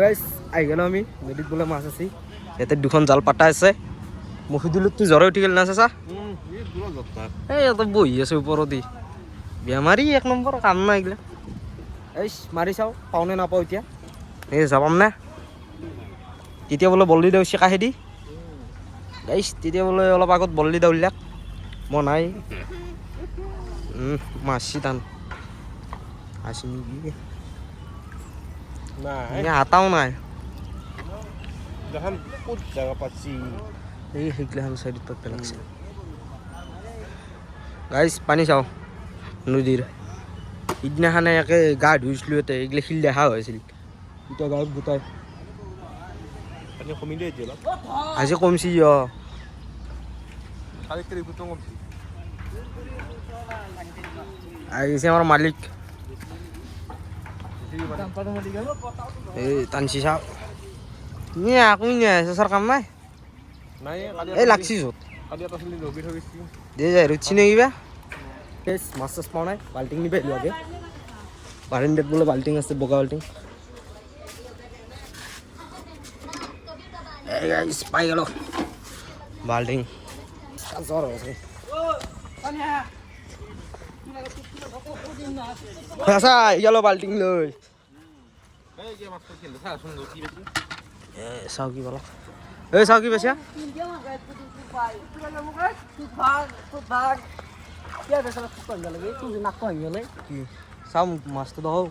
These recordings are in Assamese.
গাইস আহি গেল আমি নদীত বোলে মাছ আছে ইয়াতে দুখন জাল পাতা আছে মফিদুলতো জ্বৰে উঠি গেল না চাচা এই ইয়াতে বহি আছে ওপৰতে বেমাৰী এক নম্বৰ কাম নাই এইগিলা এই মাৰি চাওঁ পাওঁ নে নাপাওঁ এতিয়া এই যাবাম নে তেতিয়া বোলে বল্লি দেউ চিকাহে দি গাইছ তেতিয়া বোলে অলপ আগত বল্লি দেউ উলিয়াক মই নাই মাছি টান আসি নেকি নাই হাতাও নাই দেখোন ক'ত জাগা পাচ্ছি এই সেইগিলাখান চাইডত তাত পেলাইছে গাইছ পানী চাওঁ নদীৰ সিদিনাখনে একে গা ধুইছিলোঁ ইয়াতে এইগিলা শিল দেখা হৈছিল এতিয়া গাঁৱত গোটাই পানী কমিলে এতিয়া অলপ আজি কমছি কালি কেৰি গুটো কমছি আহিছে আমাৰ মালিক এই টানছি চাওঁ আকৌ চেচাৰ কাম নাই নাই কালি এই লাগছি য'ত কালি এটা চলি লগি থৈ গৈছি দে যাই ৰুচি নে কিবা মাছ চাছ পাওঁ নাই বাল্টিং নিবা আহিলোঁ আগে বাৰিণ্ডাত বোলে বাল্টিং আছে বগা বাল্টিং পাই গেল বাল্টিং জ্বৰ হৈছে আচ্ছা গেল বাল্টিং লৈ চাওঁ কি পালা এই চাওঁ কি পাইছা চাওঁ মাছটো দেখো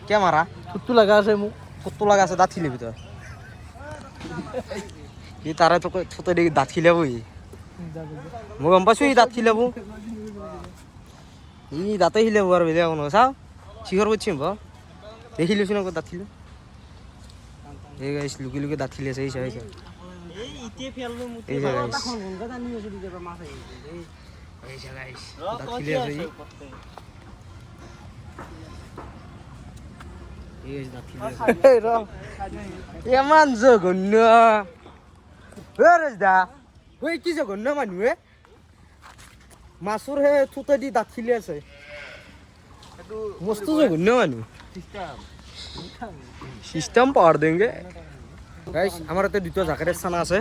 কিয় মাৰা ফুটটো লগা আছে মোক ফুটটো লগা আছে দাঁত খিলিবি তই ই তাৰে তোক থতে দি দাঁত খিলাব মই গম পাইছোঁ ই দাঁত খিলাব ই দাঁতে খিলাব আৰু বেলেগ কোনো চাওঁ চিঘৰ করছি দেখিলিস না দাঁত খিলে এই গাইস লুকি লুকি দাঁত খিলে আছে এই গাইস এমান জঘন্য কি জঘন্য মানুহে মাছৰ হে থুতে দি দাঁত খিলে আছে मस्त जघन्य मानु सिस्टम पावर देंगे गाइस हमारे ते दुटा झाकेरे साना আছে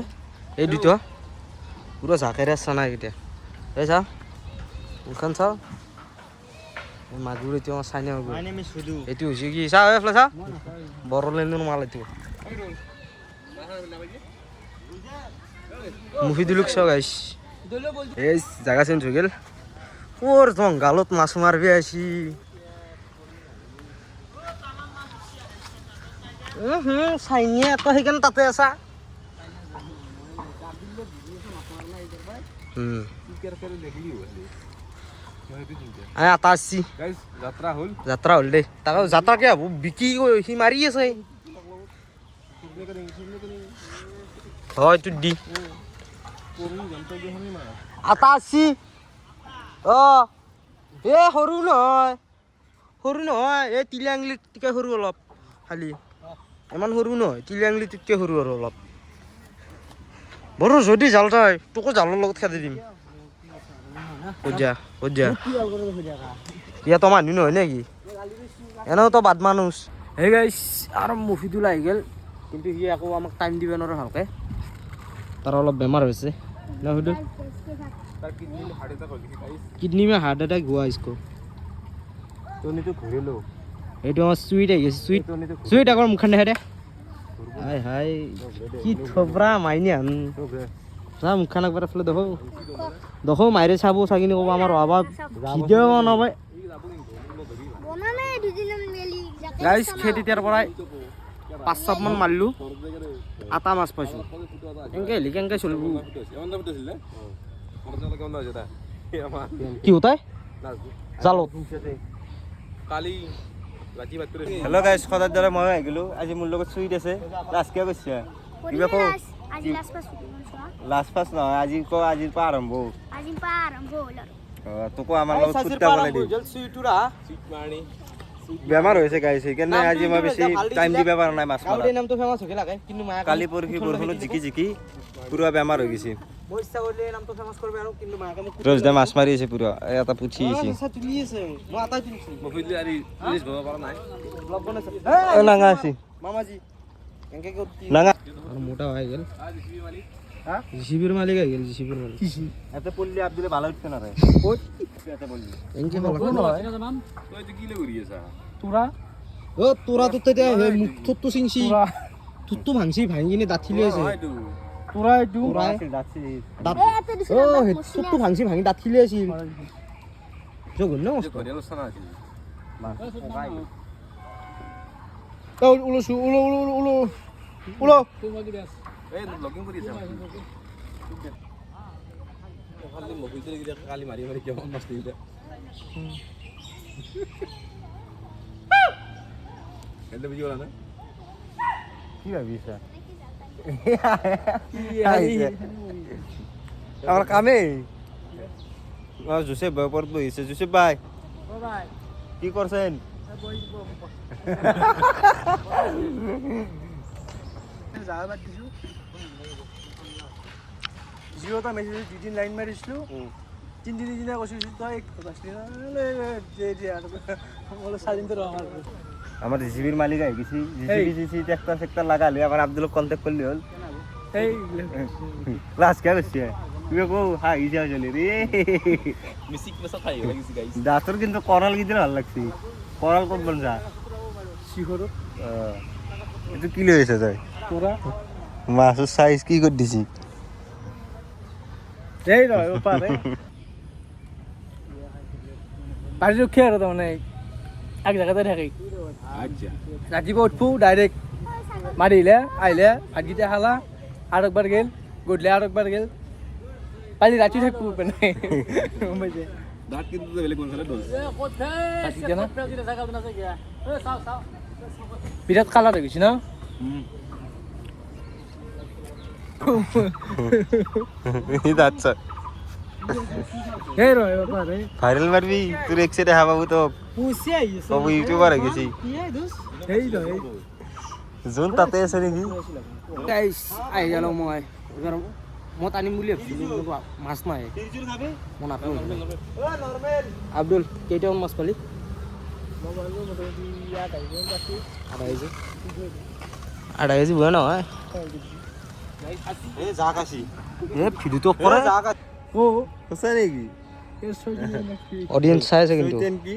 এই দুটো পুরো झाकेरे साना এটা এই চা ওখান চা মাগুর এটা সাইনে হবে মাই নেম ইজ সুদু এটি হইছে কি চা এফলা চা বড় লেনর মাল এটি মুফিদুলক চা গাইস এই জায়গা চেঞ্জ হয়ে গেল ওর জঙ্গলত মাছ মারবি আসি চাইনিয়ে তো সেইকাৰণে তাতে আছা এটা আসছি যাত্ৰা হ'ল দেই তাক যাত্ৰা কি হ'ব বিকি সি মাৰি আছে হয় এইটো দি এটা আসছি এ সৰু নহয় এই তিলি আঙুলিতকৈ সৰু অলপ খালি ইমান সৰু নহয় তিলি আঙুলিটোতকৈ সৰু আৰু অলপ বড়ো যদি জাল তই তোকো জালৰ লগত খেদি দিম সজ্জা ইয়াতো মানুহ নহয় নেকি এনেও তো বাদ মানুষ হে গাইছ আৰু মফিদুল আহি গ'ল কিন্তু সি আকৌ আমাক টাইম দিব নোৱাৰে ভালকৈ তাৰ অলপ বেমাৰ হৈছে না মফিদুল किडनी में हार्ट अटैक हुआ इसको तो नहीं तो घुरे लो ये तो स्वीट है ये स्वीट अगर मुखंड है रे हाय हाय की थोबरा माइने हन ना मुखन একবার ফলে দেখো মাইরে চাবো চাগিনি কব আমার বাবা ভিডিও বনাবে বনানে দুদিন মেলি গাইস খেতি তেৰ পৰাই 5-7 মান মারলু আটা মাছ পাইছো এংকে চলবো কি होता है জালত কালি ৰাতি বাত কৰি হেল্ল গাইস খদাৰ দৰে মই আহি গলো আজি মোৰ লগত সুইট আছে লাষ্ট কে কৈছে কিবা কো আজি লাষ্ট পাস নহয় আজিৰ পৰা আৰম্ভ হ'ল তোকো আমাৰ লগত ফুটটা বলাই দি সুইটুৰা সুইট মাৰনি বেমাৰ হৈছে গাইস সেইকাৰণে আজি মই বেছি টাইম দিবা পৰা নাই মাছ মাৰা নামটো ফেমাস হৈ লাগে কিন্তু কালি পৰহি বৰষুণত জিকি পুৰা বেমাৰ হৈ গৈছে মই ইচ্ছা কৰিলে নামটো ফেমাছ কৰিব আৰু কিন্তু মাকে মোক ৰজ দা মাছ মাৰি আছে পুৰা এটা পুঠি আছে আচ্ছা তুলি আছে মই আটাই তুলিছো মফিদলি আৰু ইংলিছ ভাবা পৰা নাই ব্লগ বনাইছে নাঙা আছে মামাজি এনকে কি নাঙা আৰু মোটা হৈ গেল জিচিবি মালিক জিচিবিৰ মালিক হৈ গেল জিচিবিৰ মালিক এতে পল্লি আব্দুলে ভালো উঠছে না রে ক'ত এতে পল্লি এনকে বলা নহয় তই এইটো কি লৈ ঘূৰি আছা অ তোৰা তো তেতিয়া সেই মুখ থুতটো চিংছি থুতটো ভাঙছি ভাঙি কিনে দাঁত লৈ আছে এইটো তোৰা এইটো যাচ্ছে দাঁত অ সেই থুতটো ভাঙছি ভাঙি দাঁত লৈ আছিল জগন ন মস্ত ঘৰিয়াল চানা আছিল উলছো উলো উলো উলো উলো এই লগিং কৰি আছা খালি মফিদলি গিটা কালি মাৰি মাৰি কিমান মাছ দিলে এতে বুজি গলা না কি ভাবিছা আমার কামে জোসেফ ভাই পর বইছে জোসেফ ভাই কি করছেন জিঅ'টা মেছেজ দুদিন লাইন মাৰিছিলো তিনিদিন দিনা কৈছিল তই চাৰিদিনটো ৰহ আমার জিসিবির মালিক আই গেছি জিসিবি ট্রাক্টর সেক্টর লাগালে আবার আব্দুল কন্টাক্ট করলি হল এই ক্লাস কে করছে তুই কো হ্যাঁ ইজি চলে রে মিসিক মেসা খাই লাগিছে গাইস দাঁতর কিন্তু করাল গিয়ে ভালো লাগছে করাল কোন বন যা শিখর এটা কি লইছে তাই তোরা মাছের সাইজ কি করে দিছি এই নয় ওপারে বাড়ি রক্ষে আর মানে এক জায়গাতে থাকি আচ্ছা ৰাতিপুৱা উঠবো ডাইৰেক্ট মাৰিলে আহিলে ভাতকেইটা খালা আৰু একবাৰ গেল গধূলি আৰু একবাৰ গেল কালি ৰাতি থাকবো মানে গম পাইছে দাঁত কিন্তু বেলেগ কোন খালে দোষ বিৰাট কালাৰ হৈ গৈছে ন আচ্ছা এই ৰয় বাবা ভাইরাল মারবি তোর এক সাইডে হাবাবু তো পুষি আইছে কবু ইউটিউবার হয়ে গেছি কি এই দোস এই রয় জোন তাতে আছে নাকি গাইস আই গেল মই এবাৰ মত আনিম বুলি ভাবিছিলো মাছ নাই মই নাপাওঁ আব্দুল কেইটামান মাছ পালি আধা কেজি বহে নহয় এ জাক আছি এ ভিডিওটো কৰে জাক ও আছে নাকি অডিয়েন্স চাই আছে কিন্তু সুইটেন কি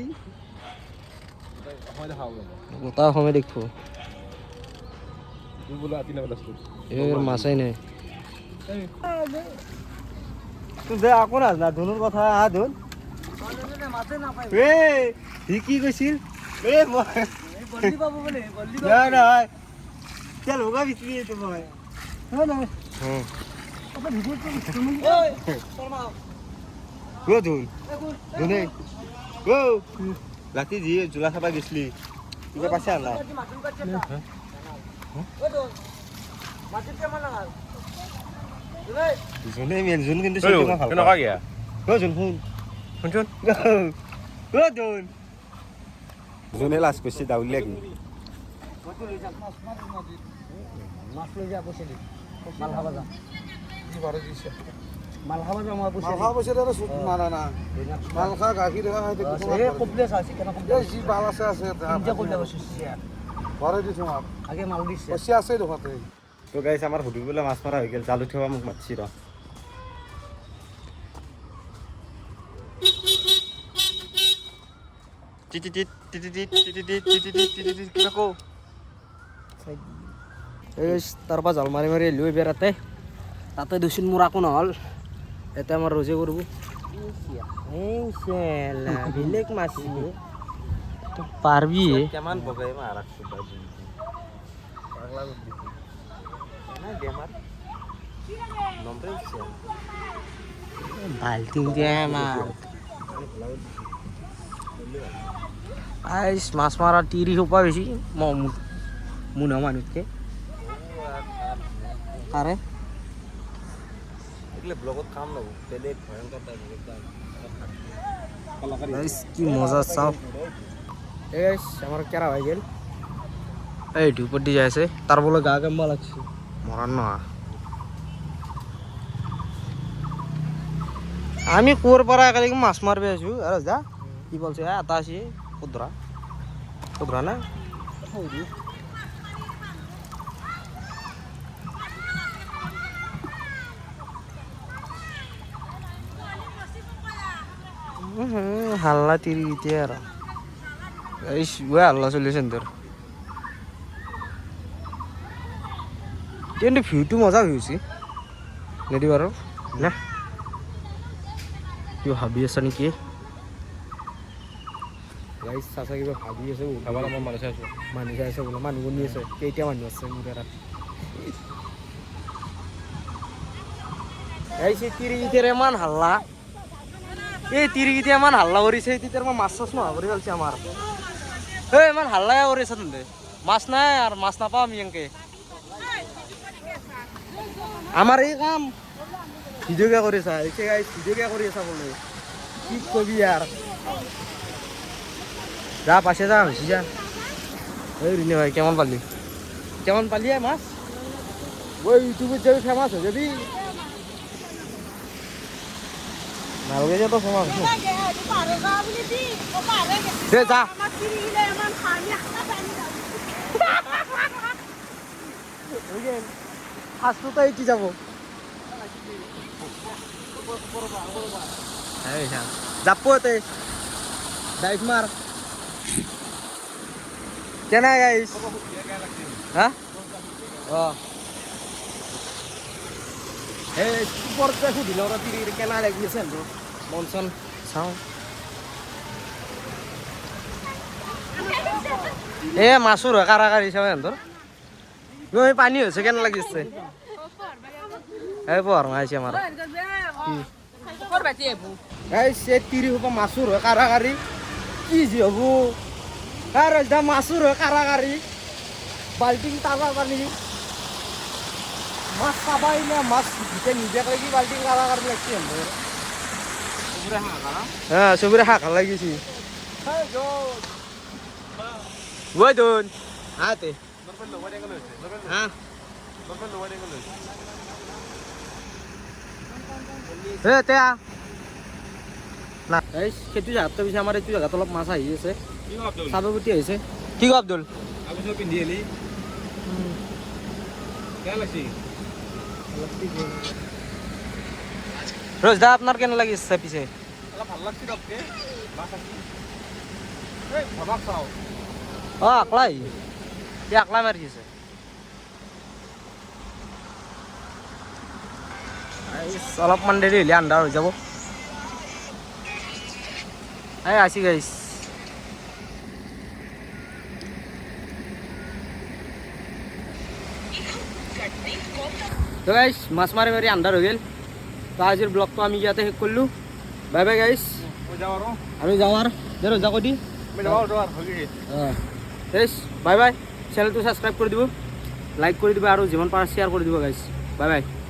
হয় দেখাও গোটা সময় দেখবো তুই বলে আতি না বলাস এর মাছাই নাই তুই দে আকো না ধনুর কথা আ ধন এ হি কি কইছিল এ বল্লি পাবো বলে বল্লি না না চল হোগা বিচি তো ভাই না না হুম আপনি ভিডিও তো ওই শর্মা গো ধুন ধুনে গো রাতি জি জুলা খাবা গেছলি তুই পাছে আলা জুনে মেল জুন কিন্তু সেটা ভালো কেন কা গিয়া গো জুন হুন শুনছুন গো জুন জুনে লাস কইছে দাউলি লাগি মাছ লৈ যা পইচা দি মাল খাবা যা কি বারে দিছে মাল খাবা যা মই পইচা মালখা পইচা দ্বারা সুদ মারা না মালখা গাখীৰ দেখা হয়তো এ কপলে আছে কেন কপলে যি বাল আছে আছে তিনটা কইলা বসে ঘরে দিছো মাপ আগে মাল দিছে পইচা আছে দেখতে তো গাইস আমার হুডি বলে মাছ মারা হয়ে গেল জালু ঠেবা মুখ মারছি র টিটি টিট টিটি টিট টিটি টিট টিটি টিট টিটি টিট কি কো এই তাৰপা জাল মাৰি মাৰি লৈ বেৰাতে তাতে দুচিন মোৰ আকো নহ'ল এতিয়া আমাৰ ৰজে কৰিব এই চেলা বেলেগ মাছ পাৰবি কেমন বগাই মা ৰাখছো বাজি পাগলা দিছে না গেমাৰ নম্বৰ আছে বাল্টিং দিয়ে মাছ আইস মাছ মাৰা 30 সোপা বেছি মুনা মানুহতকে আরে এগুলো ব্লগত কাম নব বেলেগ ভয়ঙ্কর টাইপ একদম গাইস কি মজা চাও এই আমার কেরা হয়ে গেল এই ঢুপর দি যাইছে তার বলে গা কেমবা লাগছে মরার না আমি কুয়োর পৰা একেলগে মাছ মাৰিব আছো আৰু যা কি বলছে এটা আছে কুদৰা কুদৰা না হাল্লা তিৰি এতিয়া আৰু এই হাল্লা চলি আছে তোৰ কিন্তু ভিউটো মজা ভিউছি নেদি বাৰু না কিবা ভাবি আছা নেকি গাইছ চাচা কিবা ভাবি আছে খাবার আমার মানুষ আছে মানুহ চাই আছে বোলে মানুহ বনি আছে কেইটা মানুহ আছে মোৰ ইয়াত এই তিৰিগিটাৰ ইমান হাল্লা এই তিৰিগিটা ইমান হাল্লা কৰিছে তেতিয়া মই মাছ চাছ নোহোৱা কৰি পেলাইছে আমাৰ এই ইমান হাল্লাই কৰিছে তেন্তে মাছ নাই আৰু মাছ নাপাওঁ আমি এনেকে আমাৰ এই কাম ভিডিঅ' কে কৰি আছা এতিয়া গাইছ ভিডিঅ' কে কৰি আছা বোলে কি কবি আর যা পাশে যা হয়েছি যা ওই রিনে ভাই কেমন পালি মাছ ওই ইউটিউবে যাবি ফেমাস হয়ে যাবি ভালকে যা তো ফেমাস দে যা ফার্স্ট তো এইটি যাবো যাপতে ডাইভ মার কেনা গাইস হ্যাঁ ও এই সুপারতে সুধিল ওরা তিরি কেনা লাগিছে তো মনসন চাও এ মাছুর কারাকারি চাও এন্দর ওই পানি হচ্ছে কেন লাগিছে এই পর মাইছে আমার এই সে তিরি হব মাছুর কারাকারি কি যে হব আর দা মাছুর কারাকারি বাল্টিং টাকা পানি মাছ পাবাই না মাছ দিতে নিজে করে কি বাল্টিং কারাকারি লাগছে হ্যাঁ সবুরে হাঁকা লাগিছি ওই দোন হাতে হ্যাঁ হে তেয়া না এই সেইটো জাগাত পিছে আমাৰ এইটো জাগাত অলপ মাছ আহি আছে চাব গুটি আহিছে কি গো আব্দুল আমি সব পিন্ধি এলি কেন লাগছি রোজদা আপনার কেন লাগিছে পিছে অলপ ভাল লাগছি দপকে মাছ আছে এই ভাবাক চাও ও আকলাই কি আকলাই মারিছে অলপমান দেৰি হ'লে আন্ধাৰ হৈ যাব এই আছি গাইছ তো গাইছ মাছ মাৰি মাৰি আন্ধাৰ হৈ গ'ল তো আজিৰ ব্লগটো আমি ইয়াতে শেষ কৰিলোঁ বাই বাই গাইছ আমি যাওঁ আৰু দে ৰজা কৈ দি গাইছ বাই বাই চেনেলটো ছাবস্ক্ৰাইব কৰি দিব লাইক কৰি দিব আৰু যিমান পাৰে শ্বেয়াৰ কৰি দিব গাইছ বাই বাই